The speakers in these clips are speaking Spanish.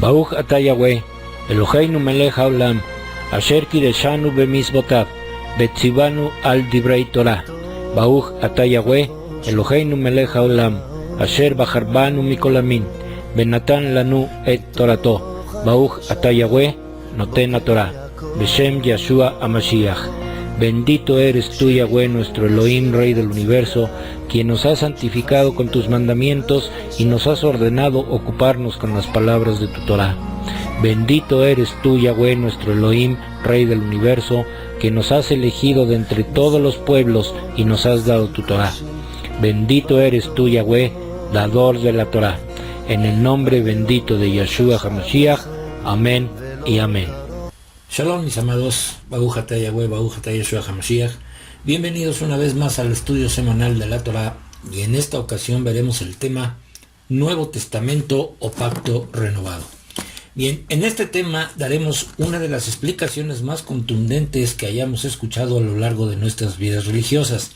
Baruch Ata Yahweh, Eloheinu melech haolam, asher kideshanu b'mizvotav, v'tzivanu al divrei Torah. Baruch Ata Yahweh, Eloheinu melech haolam, asher bacharbanu mikol amin, v'natan lanu et torato. Baruch Ata Yahweh, noten haTorah, Beshem Yeshua HaMashiach. Bendito eres tú, Yahweh, nuestro Elohim, Rey del Universo, quien nos has santificado con tus mandamientos y nos has ordenado ocuparnos con las palabras de tu Torah. Bendito eres tú, Yahweh, nuestro Elohim, Rey del Universo, que nos has elegido de entre todos los pueblos y nos has dado tu Torah. Bendito eres tú, Yahweh, dador de la Torah. En el nombre bendito de Yeshua HaMashiach. Amén y amén. Shalom, mis amados, Baruch Ata Yahweh, Baruch Ata Yeshua HaMashiach. Bienvenidos una vez más al estudio semanal de la Torah, y en esta ocasión veremos el tema Nuevo Testamento o Pacto Renovado. Bien, en este tema daremos una de las explicaciones más contundentes que hayamos escuchado a lo largo de nuestras vidas religiosas,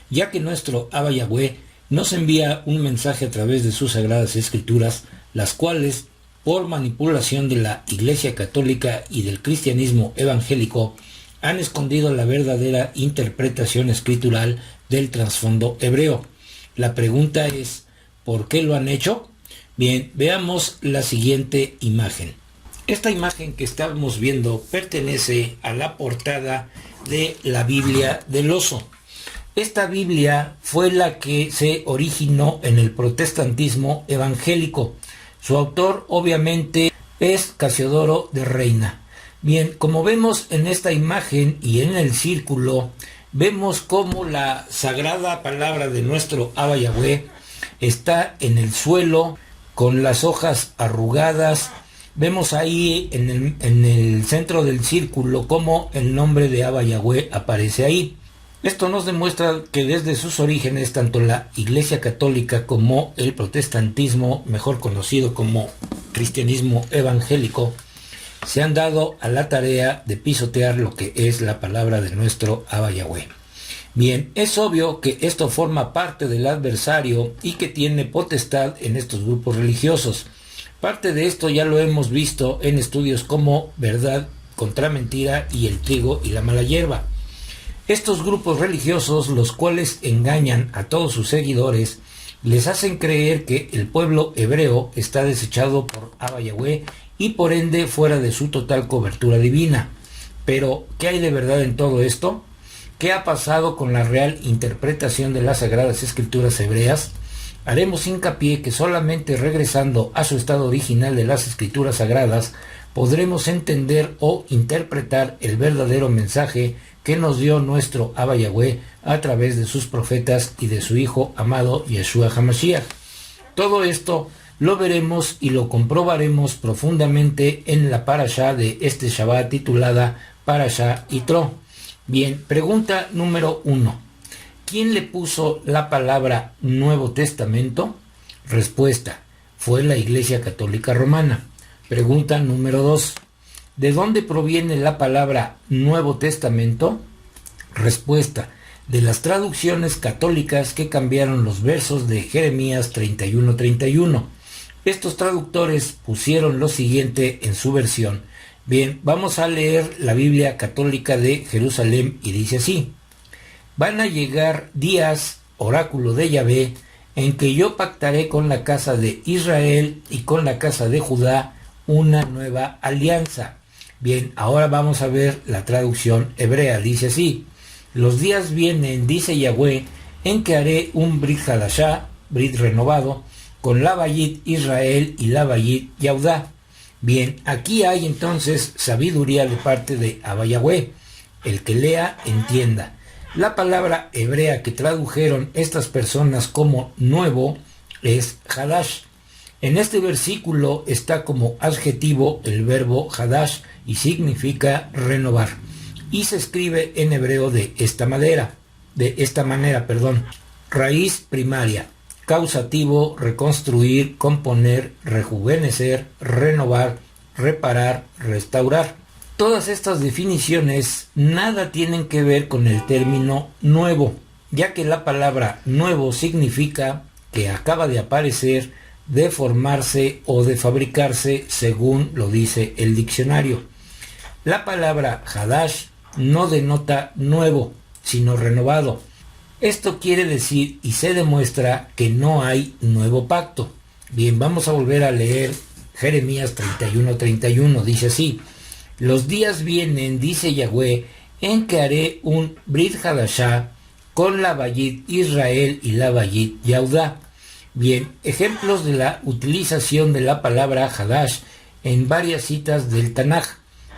ya que nuestro Abba Yahweh nos envía un mensaje a través de sus sagradas escrituras, las cuales, por manipulación de la Iglesia Católica y del cristianismo evangélico, han escondido la verdadera interpretación escritural del trasfondo hebreo. La pregunta es, ¿por qué lo han hecho? Bien, veamos la siguiente imagen. Esta imagen que estamos viendo pertenece a la portada de la Biblia del Oso. Esta Biblia fue la que se originó en el protestantismo evangélico. Su autor obviamente es Casiodoro de Reina. Bien, como vemos en esta imagen y en el círculo, vemos cómo la sagrada palabra de nuestro Abba Yahweh está en el suelo con las hojas arrugadas. Vemos ahí en el centro del círculo cómo el nombre de Abba Yahweh aparece ahí. Esto nos demuestra que desde sus orígenes tanto la Iglesia Católica como el protestantismo, mejor conocido como cristianismo evangélico, se han dado a la tarea de pisotear lo que es la palabra de nuestro Abba Yahweh. Bien, es obvio que esto forma parte del adversario y que tiene potestad en estos grupos religiosos. Parte de esto ya lo hemos visto en estudios como Verdad contra Mentira y El trigo y la mala hierba. Estos grupos religiosos, los cuales engañan a todos sus seguidores, les hacen creer que el pueblo hebreo está desechado por Abba Yahweh y por ende fuera de su total cobertura divina. Pero, ¿qué hay de verdad en todo esto? ¿Qué ha pasado con la real interpretación de las Sagradas Escrituras hebreas? Haremos hincapié que solamente regresando a su estado original de las Escrituras Sagradas podremos entender o interpretar el verdadero mensaje que nos dio nuestro Abba Yahweh a través de sus profetas y de su Hijo amado Yeshua HaMashiach. Todo esto lo veremos y lo comprobaremos profundamente en la parashá de este Shabbat titulada Parashá Yitro. Bien, pregunta número 1. ¿Quién le puso la palabra Nuevo Testamento? Respuesta: fue la Iglesia Católica Romana. Pregunta número 2. ¿De dónde proviene la palabra Nuevo Testamento? Respuesta: de las traducciones católicas que cambiaron los versos de Jeremías 31:31. Estos traductores pusieron lo siguiente en su versión. Bien, vamos a leer la Biblia Católica de Jerusalén y dice así: van a llegar días, oráculo de Yahvé, en que yo pactaré con la casa de Israel y con la casa de Judá una nueva alianza. Bien, ahora vamos a ver la traducción hebrea. Dice así: los días vienen, dice Yahweh, en que haré un Brit Hadashah, Brit renovado, con la Bayit Israel y la Bayit Yahudá. Bien, aquí hay entonces sabiduría de parte de Abba Yahweh. El que lea, entienda. La palabra hebrea que tradujeron estas personas como nuevo es Hadash. En este versículo está como adjetivo el verbo Hadash y significa renovar. Y se escribe en hebreo de esta manera, raíz primaria, causativo, reconstruir, componer, rejuvenecer, renovar, reparar, restaurar. Todas estas definiciones nada tienen que ver con el término nuevo, ya que la palabra nuevo significa que acaba de aparecer, de formarse o de fabricarse, según lo dice el diccionario. La palabra Hadash no denota nuevo, sino renovado. Esto quiere decir y se demuestra que no hay nuevo pacto. Bien, vamos a volver a leer Jeremías 31:31. Dice así: los días vienen, dice Yahweh, en que haré un Brit Hadashah con la Bayit Israel y la Bayit Yahudá. Bien, ejemplos de la utilización de la palabra Hadash en varias citas del Tanaj,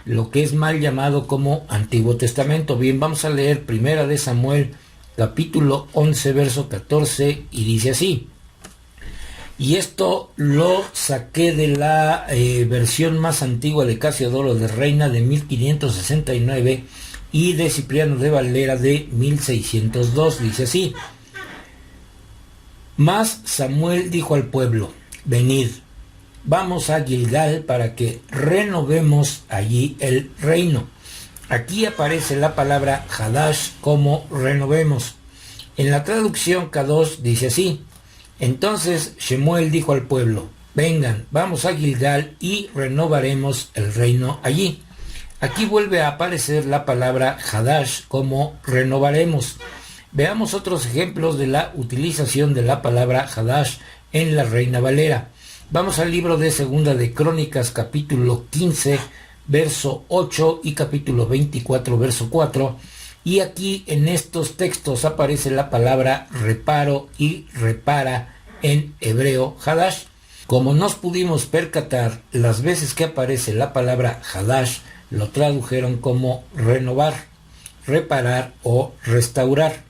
lo que es mal llamado como Antiguo Testamento. Bien, vamos a leer Primera de Samuel, capítulo 11, verso 14, y dice así. Y esto lo saqué de la versión más antigua de Casiodoro de Reina de 1569 y de Cipriano de Valera de 1602. Dice así: mas Samuel dijo al pueblo: venid, vamos a Gilgal para que renovemos allí el reino. Aquí aparece la palabra Hadash como renovemos. En la traducción Kadosh dice así: entonces Shemuel dijo al pueblo: vengan, vamos a Gilgal y renovaremos el reino allí. Aquí vuelve a aparecer la palabra Hadash como renovaremos. Veamos otros ejemplos de la utilización de la palabra Hadash en la Reina Valera. Vamos al libro de Segunda de Crónicas, capítulo 15, verso 8 y capítulo 24, verso 4. Y aquí en estos textos aparece la palabra reparo y repara en hebreo Hadash. Como nos pudimos percatar, las veces que aparece la palabra Hadash lo tradujeron como renovar, reparar o restaurar.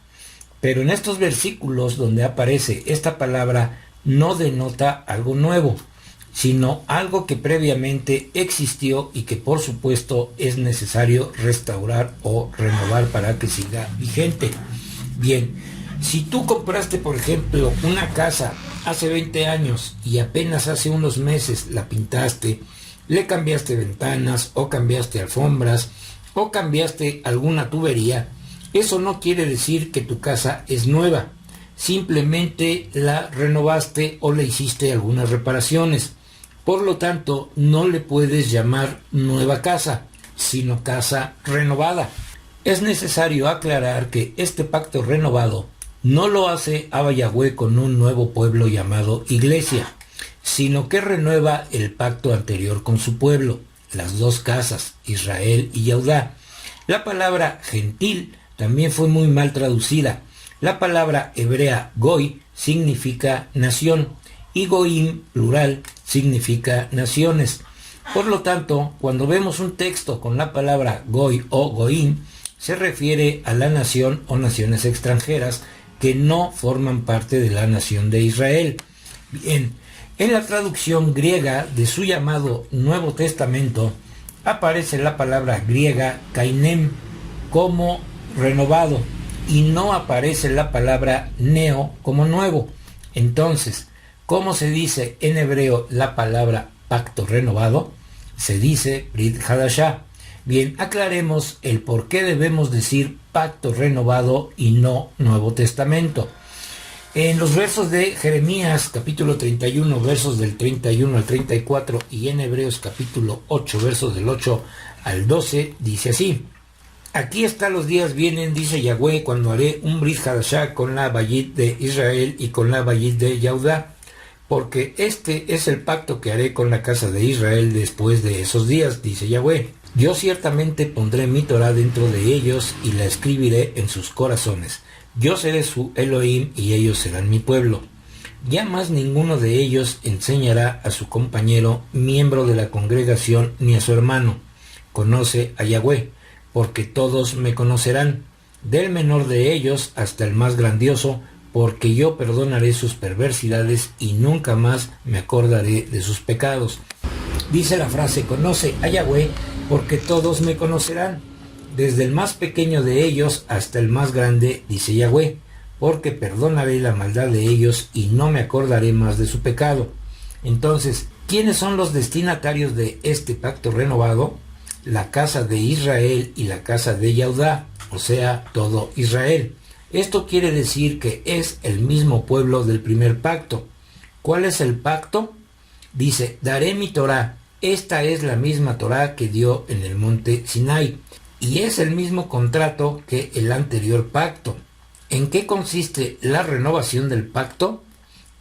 Pero en estos versículos donde aparece esta palabra no denota algo nuevo, sino algo que previamente existió y que por supuesto es necesario restaurar o renovar para que siga vigente. Bien, si tú compraste por ejemplo una casa hace 20 años y apenas hace unos meses la pintaste, le cambiaste ventanas o cambiaste alfombras o cambiaste alguna tubería, eso no quiere decir que tu casa es nueva, simplemente la renovaste o le hiciste algunas reparaciones. Por lo tanto, no le puedes llamar nueva casa, sino casa renovada. Es necesario aclarar que este pacto renovado no lo hace Abba Yahweh con un nuevo pueblo llamado Iglesia, sino que renueva el pacto anterior con su pueblo, las dos casas, Israel y Yahudá. La palabra gentil también fue muy mal traducida. La palabra hebrea goy significa nación y goim, plural, significa naciones. Por lo tanto, cuando vemos un texto con la palabra goy o goim, se refiere a la nación o naciones extranjeras que no forman parte de la nación de Israel. Bien, en la traducción griega de su llamado Nuevo Testamento aparece la palabra griega kainem como renovado y no aparece la palabra neo como nuevo. Entonces, ¿cómo se dice en hebreo la palabra pacto renovado? Se dice Brit Hadashah. Bien, aclaremos el por qué debemos decir pacto renovado y no Nuevo Testamento. En los versos de Jeremías capítulo 31, versos del 31 al 34, y en Hebreos capítulo 8, versos del 8 al 12, dice así: aquí está los días vienen, dice Yahweh, cuando haré un Brit Hadashah con la Bayit de Israel y con la Bayit de Yahudá, porque este es el pacto que haré con la casa de Israel después de esos días, dice Yahweh. Yo ciertamente pondré mi Torah dentro de ellos y la escribiré en sus corazones. Yo seré su Elohim y ellos serán mi pueblo. Ya más ninguno de ellos enseñará a su compañero, miembro de la congregación, ni a su hermano. Conoce a Yahweh, porque todos me conocerán, del menor de ellos hasta el más grandioso, porque yo perdonaré sus perversidades y nunca más me acordaré de sus pecados. Dice la frase, conoce a Yahweh, porque todos me conocerán, desde el más pequeño de ellos hasta el más grande, dice Yahweh, porque perdonaré la maldad de ellos y no me acordaré más de su pecado. Entonces, ¿quiénes son los destinatarios de este pacto renovado? La casa de Israel y la casa de Yahudá, o sea, todo Israel. Esto quiere decir que es el mismo pueblo del primer pacto. ¿Cuál es el pacto? Dice, daré mi Torá. Esta es la misma Torá que dio en el monte Sinai. Y es el mismo contrato que el anterior pacto. ¿En qué consiste la renovación del pacto?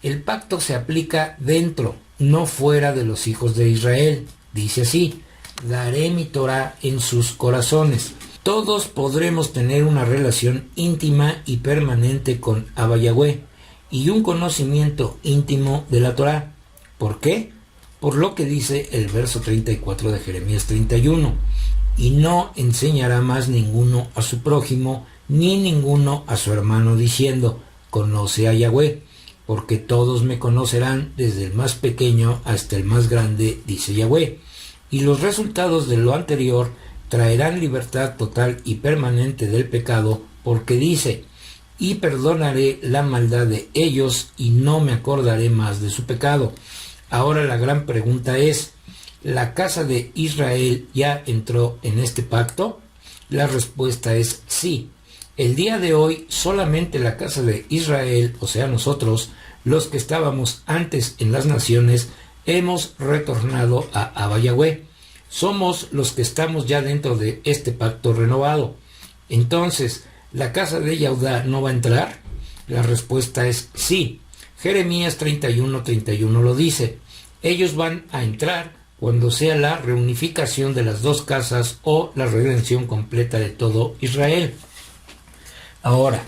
El pacto se aplica dentro, no fuera de los hijos de Israel. Dice así, daré mi Torá en sus corazones. Todos podremos tener una relación íntima y permanente con Abba Yahweh y un conocimiento íntimo de la Torá. ¿Por qué? Por lo que dice el verso 34 de Jeremías 31. Y no enseñará más ninguno a su prójimo, ni ninguno a su hermano, diciendo, conoce a Yahweh, porque todos me conocerán desde el más pequeño hasta el más grande, dice Yahweh. Y los resultados de lo anterior traerán libertad total y permanente del pecado, porque dice, y perdonaré la maldad de ellos y no me acordaré más de su pecado. Ahora la gran pregunta es, ¿la casa de Israel ya entró en este pacto? La respuesta es sí. El día de hoy solamente la casa de Israel, o sea nosotros, los que estábamos antes en las naciones, hemos retornado a Abba Yahweh. Somos los que estamos ya dentro de este pacto renovado. Entonces, ¿la casa de Yahudá no va a entrar? La respuesta es sí. Jeremías 31:31 lo dice. Ellos van a entrar cuando sea la reunificación de las dos casas o la redención completa de todo Israel. Ahora,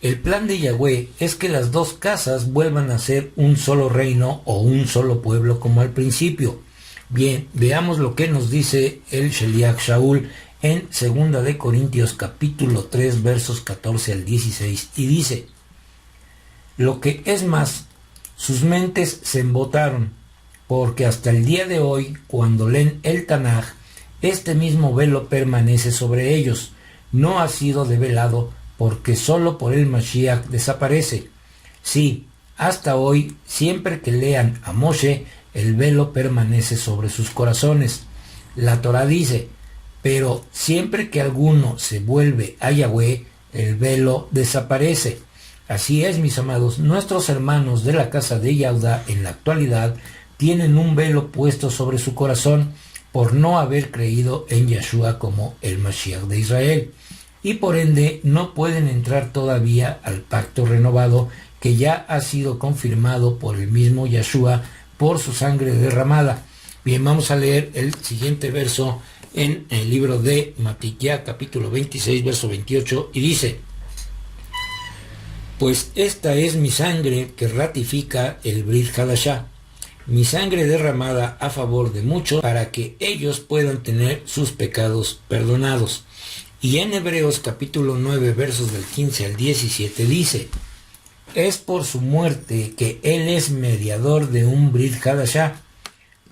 el plan de Yahweh es que las dos casas vuelvan a ser un solo reino o un solo pueblo como al principio. Bien, veamos lo que nos dice el Sheliach Shaul en 2 de Corintios capítulo 3 versos 14 al 16 y dice, lo que es más, sus mentes se embotaron, porque hasta el día de hoy, cuando leen el Tanaj, este mismo velo permanece sobre ellos, no ha sido develado, porque solo por el Mashiach desaparece. Sí, hasta hoy, siempre que lean a Moshe, el velo permanece sobre sus corazones. La Torá dice, pero siempre que alguno se vuelve a Yahweh, el velo desaparece. Así es, mis amados, nuestros hermanos de la casa de Yahudá en la actualidad tienen un velo puesto sobre su corazón por no haber creído en Yeshua como el Mashiach de Israel. Y por ende no pueden entrar todavía al pacto renovado que ya ha sido confirmado por el mismo Yeshua por su sangre derramada. Bien, vamos a leer el siguiente verso en el libro de Matiquía, capítulo 26, verso 28, y dice, pues esta es mi sangre que ratifica el Brit Hadashah, mi sangre derramada a favor de muchos para que ellos puedan tener sus pecados perdonados. Y en Hebreos capítulo 9 versos del 15 al 17 dice, es por su muerte que él es mediador de un Brit Hadashah,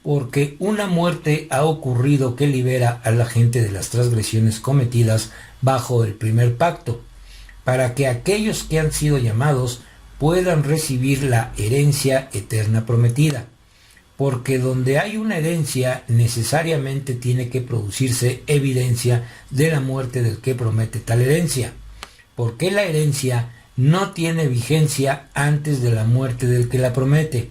porque una muerte ha ocurrido que libera a la gente de las transgresiones cometidas bajo el primer pacto, para que aquellos que han sido llamados puedan recibir la herencia eterna prometida. Porque donde hay una herencia necesariamente tiene que producirse evidencia de la muerte del que promete tal herencia, porque la herencia no tiene vigencia antes de la muerte del que la promete,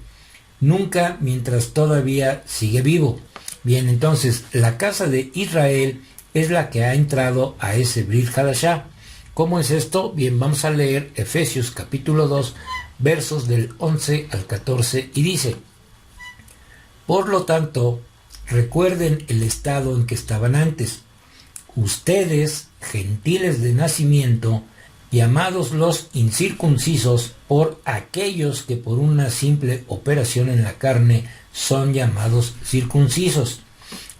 nunca mientras todavía sigue vivo. Bien, entonces la casa de Israel es la que ha entrado a ese Brit Hadashah. ¿Cómo es esto? Bien, vamos a leer Efesios capítulo 2 versos del 11 al 14 y dice, por lo tanto, recuerden el estado en que estaban antes. Ustedes, gentiles de nacimiento, llamados los incircuncisos por aquellos que por una simple operación en la carne son llamados circuncisos.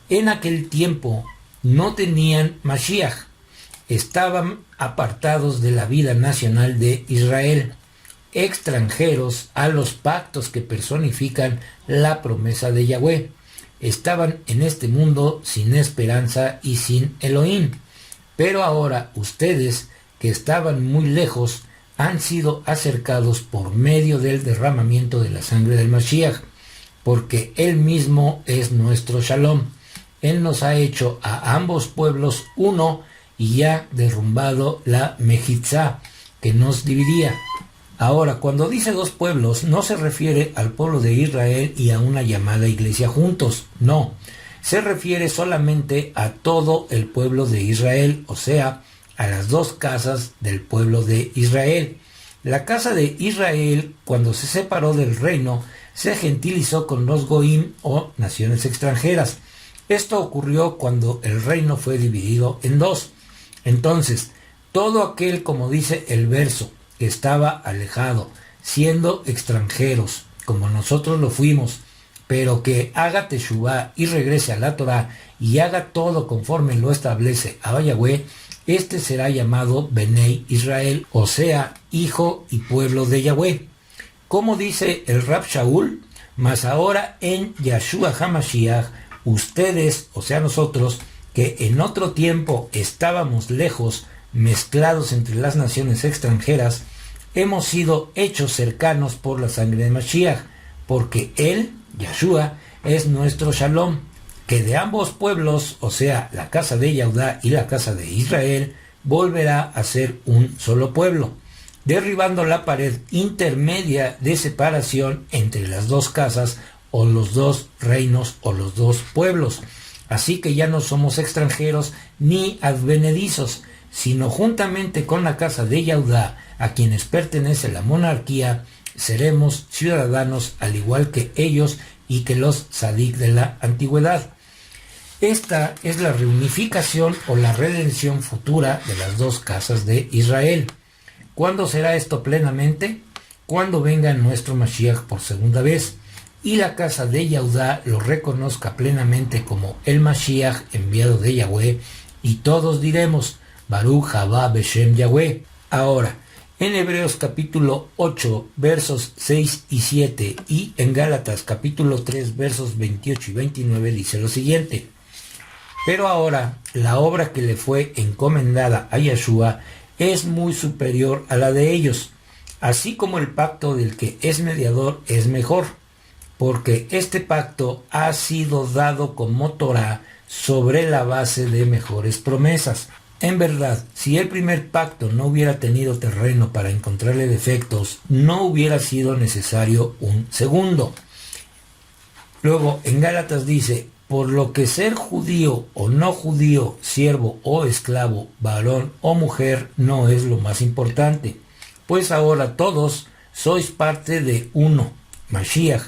En aquel tiempo no tenían Mashiach, estaban apartados de la vida nacional de Israel, extranjeros a los pactos que personifican la promesa de Yahweh. Estaban en este mundo sin esperanza y sin Elohim. Pero ahora ustedes, que estaban muy lejos, han sido acercados por medio del derramamiento de la sangre del Mashiach, porque Él mismo es nuestro Shalom. Él nos ha hecho a ambos pueblos uno y ya derrumbado la Mejitzá que nos dividía. Ahora, cuando dice dos pueblos, no se refiere al pueblo de Israel y a una llamada iglesia juntos, no. Se refiere solamente a todo el pueblo de Israel, o sea, a las dos casas del pueblo de Israel. La casa de Israel, cuando se separó del reino, se gentilizó con los goim o naciones extranjeras. Esto ocurrió cuando el reino fue dividido en dos. Entonces, todo aquel, como dice el verso, que estaba alejado, siendo extranjeros, como nosotros lo fuimos, pero que haga teshuvá y regrese a la Torá y haga todo conforme lo establece Abba Yahweh, este será llamado Benei Israel, o sea, hijo y pueblo de Yahweh. Como dice el Rab Shaul, mas ahora en Yahshua HaMashiach, ustedes, o sea nosotros, que en otro tiempo estábamos lejos, mezclados entre las naciones extranjeras, hemos sido hechos cercanos por la sangre de Mashiach, porque él, Yahshua, es nuestro Shalom, que de ambos pueblos, o sea, la casa de Yehudá y la casa de Israel, volverá a ser un solo pueblo, derribando la pared intermedia de separación entre las dos casas, o los dos reinos, o los dos pueblos. Así que ya no somos extranjeros ni advenedizos, sino juntamente con la casa de Yehudá, a quienes pertenece la monarquía, seremos ciudadanos al igual que ellos y que los tzadik de la antigüedad. Esta es la reunificación o la redención futura de las dos casas de Israel. ¿Cuándo será esto plenamente? Cuando venga nuestro Mashiach por segunda vez y la casa de Yehudá lo reconozca plenamente como el Mashiach enviado de Yahweh, y todos diremos Baruch Haba Beshem Yahweh. Ahora, en Hebreos capítulo 8 versos 6 y 7 y en Gálatas capítulo 3 versos 28 y 29 dice lo siguiente: pero ahora la obra que le fue encomendada a Yahshua es muy superior a la de ellos, así como el pacto del que es mediador es mejor, porque este pacto ha sido dado como Torá sobre la base de mejores promesas. En verdad, si el primer pacto no hubiera tenido terreno para encontrarle defectos, no hubiera sido necesario un segundo. Luego, en Gálatas dice: por lo que ser judío o no judío, siervo o esclavo, varón o mujer, no es lo más importante, pues ahora todos sois parte de uno, Mashiach,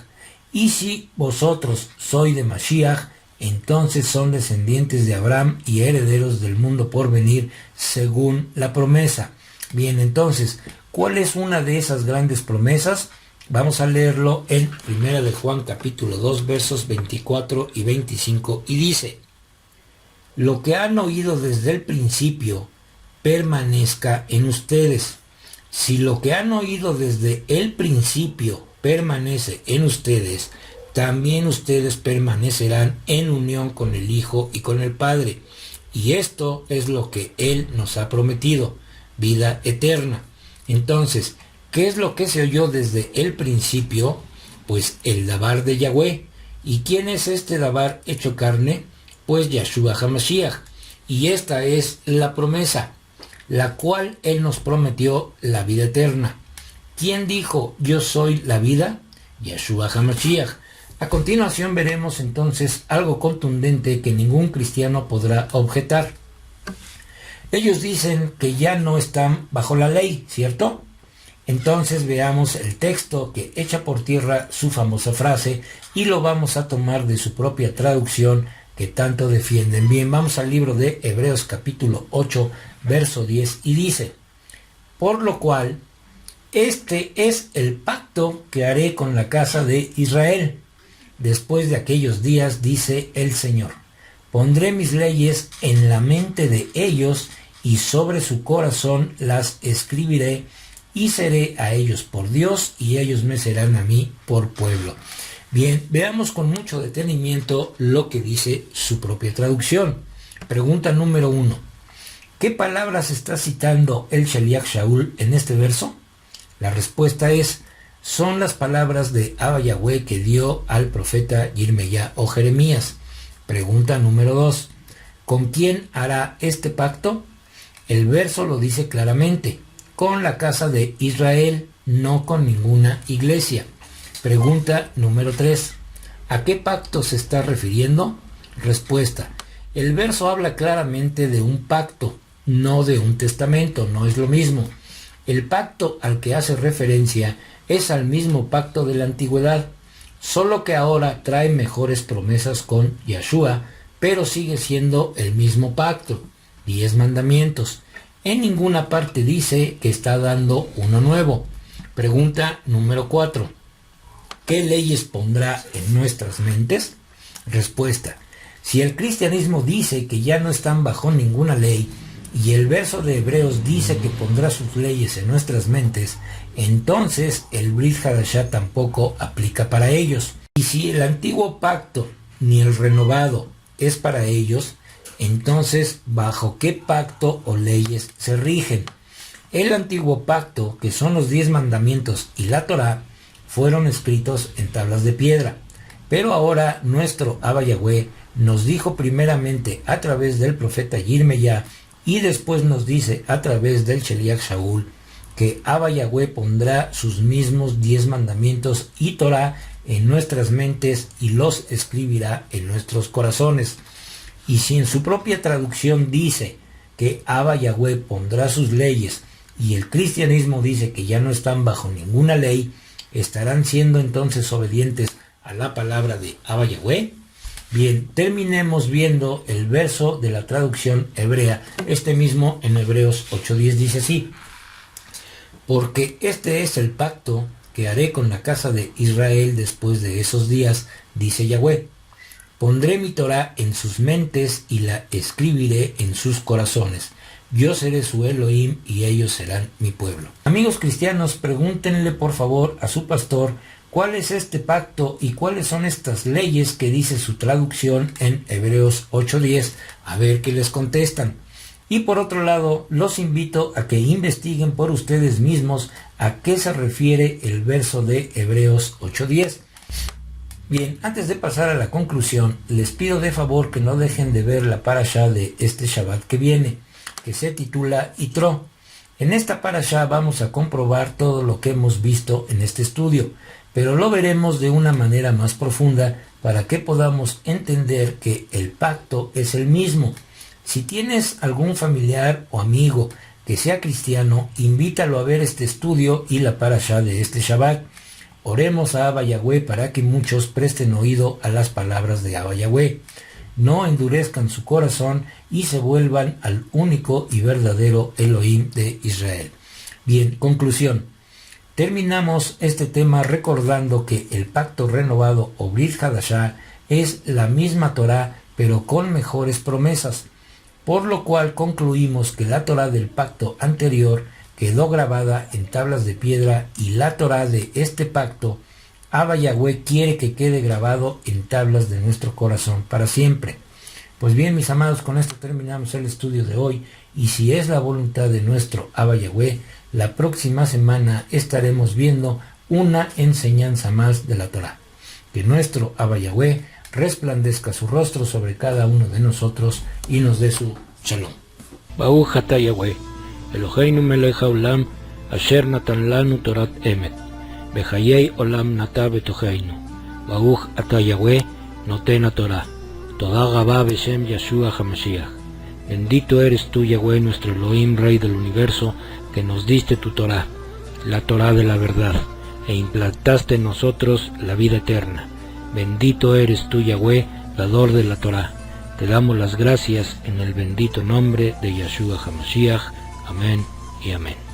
y si vosotros sois de Mashiach, entonces son descendientes de Abraham y herederos del mundo por venir, según la promesa. Bien, entonces, ¿cuál es una de esas grandes promesas? Vamos a leerlo en 1 de Juan capítulo 2 versos 24 y 25 y dice: lo que han oído desde el principio permanezca en ustedes. Si lo que han oído desde el principio permanece en ustedes, también ustedes permanecerán en unión con el Hijo y con el Padre. Y esto es lo que Él nos ha prometido, vida eterna. Entonces, ¿qué es lo que se oyó desde el principio? Pues el Dabar de Yahweh. ¿Y quién es este Dabar hecho carne? Pues Yahshua HaMashiach. Y esta es la promesa, la cual Él nos prometió, la vida eterna. ¿Quién dijo yo soy la vida? Yahshua HaMashiach. A continuación veremos entonces algo contundente que ningún cristiano podrá objetar. Ellos dicen que ya no están bajo la ley, ¿cierto? Entonces veamos el texto que echa por tierra su famosa frase y lo vamos a tomar de su propia traducción que tanto defienden. Bien, vamos al libro de Hebreos capítulo 8, verso 10 y dice: por lo cual, este es el pacto que haré con la casa de Israel. Después de aquellos días, dice el Señor, pondré mis leyes en la mente de ellos y sobre su corazón las escribiré, y seré a ellos por Dios y ellos me serán a mí por pueblo. Bien, veamos con mucho detenimiento lo que dice su propia traducción. Pregunta número 1. ¿Qué palabras está citando el Shaliach Shaul en este verso? La respuesta es: son las palabras de Abba Yahweh que dio al profeta Yirmeyá o Jeremías. Pregunta número 2. ¿Con quién hará este pacto? El verso lo dice claramente: con la casa de Israel. no con ninguna iglesia. Pregunta número 3. ¿A qué pacto se está refiriendo? Respuesta. El verso habla claramente de un pacto, no de un testamento, no es lo mismo. El pacto al que hace referencia es al mismo pacto de la antigüedad, solo que ahora trae mejores promesas con Yahshua, pero sigue siendo el mismo pacto, 10 mandamientos. En ninguna parte dice que está dando uno nuevo. Pregunta número 4. ¿Qué leyes pondrá en nuestras mentes? Respuesta. Si el cristianismo dice que ya no están bajo ninguna ley, y el verso de Hebreos dice que pondrá sus leyes en nuestras mentes, entonces el Brit Hadashah tampoco aplica para ellos. Y si el antiguo pacto ni el renovado es para ellos, entonces ¿bajo qué pacto o leyes se rigen? El antiguo pacto, que son los 10 mandamientos y la Torá, fueron escritos en tablas de piedra. Pero ahora nuestro Abba Yahweh nos dijo primeramente a través del profeta Yirmeyá y después nos dice a través del Sheliach Shaul que Abba Yahweh pondrá sus mismos 10 mandamientos y Torá en nuestras mentes y los escribirá en nuestros corazones. Y si en su propia traducción dice que Abba Yahweh pondrá sus leyes y el cristianismo dice que ya no están bajo ninguna ley, ¿estarán siendo entonces obedientes a la palabra de Abba Yahweh? Bien, terminemos viendo el verso de la traducción hebrea. Este mismo en Hebreos 8:10 dice así: porque este es el pacto que haré con la casa de Israel después de esos días, dice Yahweh. Pondré mi Torá en sus mentes y la escribiré en sus corazones. Yo seré su Elohim y ellos serán mi pueblo. Amigos cristianos, pregúntenle por favor a su pastor cuál es este pacto y cuáles son estas leyes que dice su traducción en Hebreos 8:10, a ver qué les contestan. Y por otro lado, los invito a que investiguen por ustedes mismos a qué se refiere el verso de Hebreos 8:10. Bien, antes de pasar a la conclusión, les pido de favor que no dejen de ver la parashá de este Shabbat que viene, que se titula Yitro. En esta parashá vamos a comprobar todo lo que hemos visto en este estudio, pero lo veremos de una manera más profunda para que podamos entender que el pacto es el mismo. Si tienes algún familiar o amigo que sea cristiano, invítalo a ver este estudio y la parashá de este Shabbat. Oremos a Abba Yahweh para que muchos presten oído a las palabras de Abba Yahweh, no endurezcan su corazón y se vuelvan al único y verdadero Elohim de Israel. Bien, conclusión. Terminamos este tema recordando que el pacto renovado o Brit Hadashah es la misma Torá pero con mejores promesas, por lo cual concluimos que la Torá del pacto anterior quedó grabada en tablas de piedra y la Torá de este pacto, Abba Yahweh quiere que quede grabado en tablas de nuestro corazón para siempre. Pues bien, mis amados, con esto terminamos el estudio de hoy y si es la voluntad de nuestro Abba Yahweh, la próxima semana estaremos viendo una enseñanza más de la Torá. Que nuestro Abba Yahweh resplandezca su rostro sobre cada uno de nosotros y nos dé su shalom. Baruch atah Yahweh, Eloheinu melech haolam, asher natan lanu torat emet, bechayei olam nata betocheinu. Baruch atah Yahweh, noten haTorah. Toda Rabá beshem Yahshua HaMashiach. Bendito eres tú, Yahweh, nuestro Elohim, Rey del universo, que nos diste tu Torá, la Torá de la verdad, e implantaste en nosotros la vida eterna. Bendito eres tú, Yahweh, dador de la Torá. Te damos las gracias en el bendito nombre de Yahshua HaMashiach. Amén y amén.